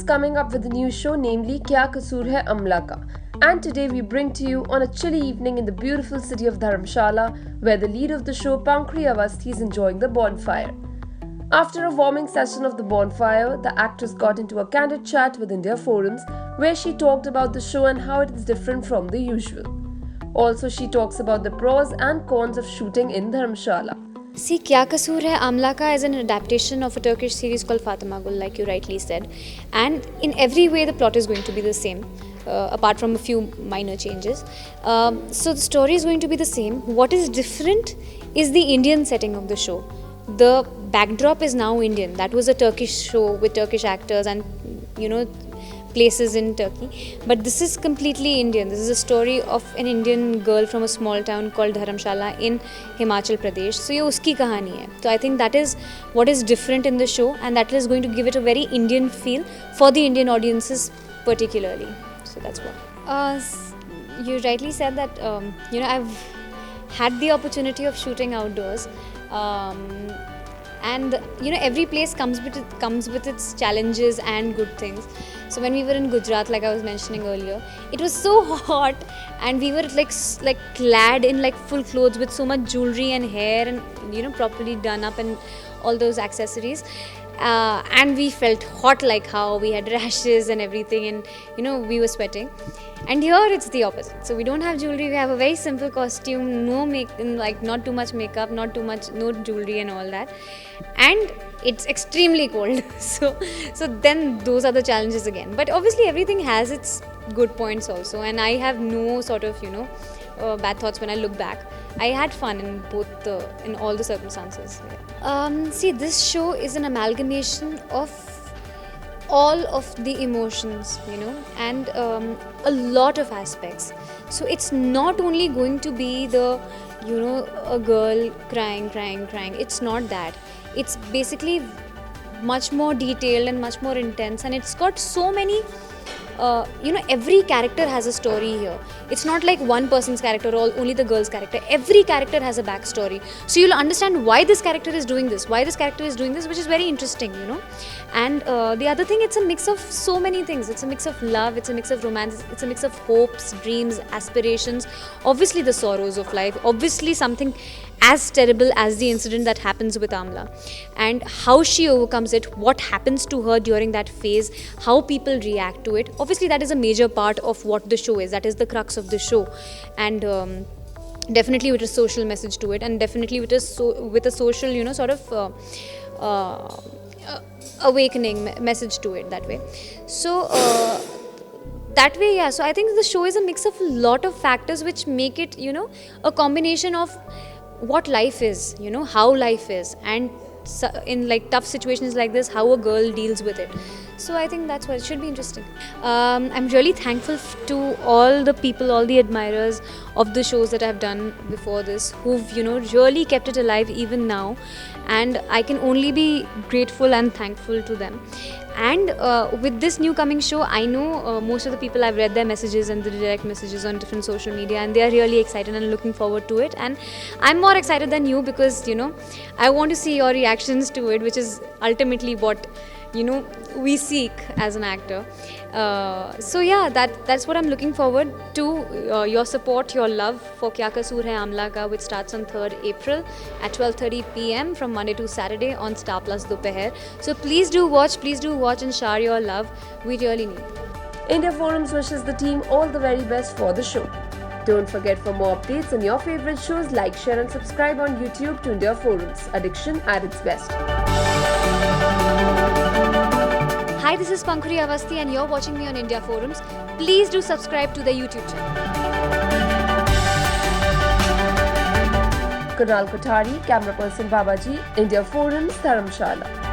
coming up with a new show, namely Kya Kasoor Hai Amla Ka. And today we bring to you on a chilly evening in the beautiful city of Dharamshala, where the lead of the show, Pankri Awasthi, is enjoying the bonfire. After a warming session of the bonfire, the actress got into a candid chat with India Forums, where she talked about the show and how it is different from the usual. Also, she talks about the pros and cons of shooting in Dharamshala. See, Kya Kasoor Hai Amla Ka is an adaptation of a Turkish series called Fatima Gul, like you rightly said. And in every way, the plot is going to be the same, apart from a few minor changes. So the story is going to be the same. What is different is the Indian setting of the show. The backdrop is now Indian. That was a Turkish show with Turkish actors and, places in Turkey. But this is completely Indian. This is a story of an Indian girl from a small town called Dharamshala in Himachal Pradesh. So ये उसकी कहानी है. So I think that is what is different in the show, and that is going to give it a very Indian feel for the Indian audiences particularly. So that's what. You rightly said that I've had the opportunity of shooting outdoors. And every place comes with its challenges and good things. So when we were in Gujarat, like I was mentioning earlier, it was so hot, and we were like clad in like full clothes with so much jewelry and hair and properly done up and all those accessories. And we felt hot, like how we had rashes and everything, and we were sweating. And here it's the opposite. So we don't have jewelry. We have a very simple costume, not too much makeup, no jewelry and all that. And it's extremely cold. So then those are the challenges again. But obviously everything has its good points also. And I have no sort of bad thoughts when I look back. I had fun in all the circumstances. See, this show is an amalgamation of all of the emotions, and a lot of aspects. So it's not only going to be the, a girl crying. It's not that. It's basically much more detailed and much more intense, and it's got so many every character has a story here. It's not like one person's character or only the girl's character. Every character has a backstory. So you'll understand why this character is doing this, which is very interesting, And the other thing, it's a mix of so many things. It's a mix of love, it's a mix of romance, it's a mix of hopes, dreams, aspirations, obviously the sorrows of life, obviously something as terrible as the incident that happens with Amla, and how she overcomes it, what happens to her during that phase, how people react to it. Obviously that is a major part of what the show is. That is the crux of the show, and definitely with a social message to it, and definitely with a social sort of awakening message to it that way. So that way, yeah. So I think the show is a mix of a lot of factors which make it a combination of what life is, how life is, and in like tough situations like this, how a girl deals with it. So I think that's why it should be interesting. I'm really thankful to all the people, all the admirers of the shows that I've done before this, who've really kept it alive even now, and I can only be grateful and thankful to them. And with this new coming show, I know most of the people, I've read their messages and the direct messages on different social media, and they are really excited and looking forward to it. And I'm more excited than you because, I want to see your reactions to it, which is ultimately what, we seek as an actor. So yeah, that's what I'm looking forward to. Your support, your love for Kya Kasoor Hai Amla Ka, which starts on 3rd April at 12:30 p.m. from Monday to Saturday on Star Plus Dopeher. So please do watch and share your love. We really need it. India Forums wishes the team all the very best for the show. Don't forget, for more updates on your favorite shows, like, share and subscribe on YouTube to India Forums. Addiction at its best. Hi, this is Pankri Awasthi and you're watching me on India Forums. Please do subscribe to the YouTube channel. Kunal Kothari, camera person Babaji, India Forums, Dharamshala.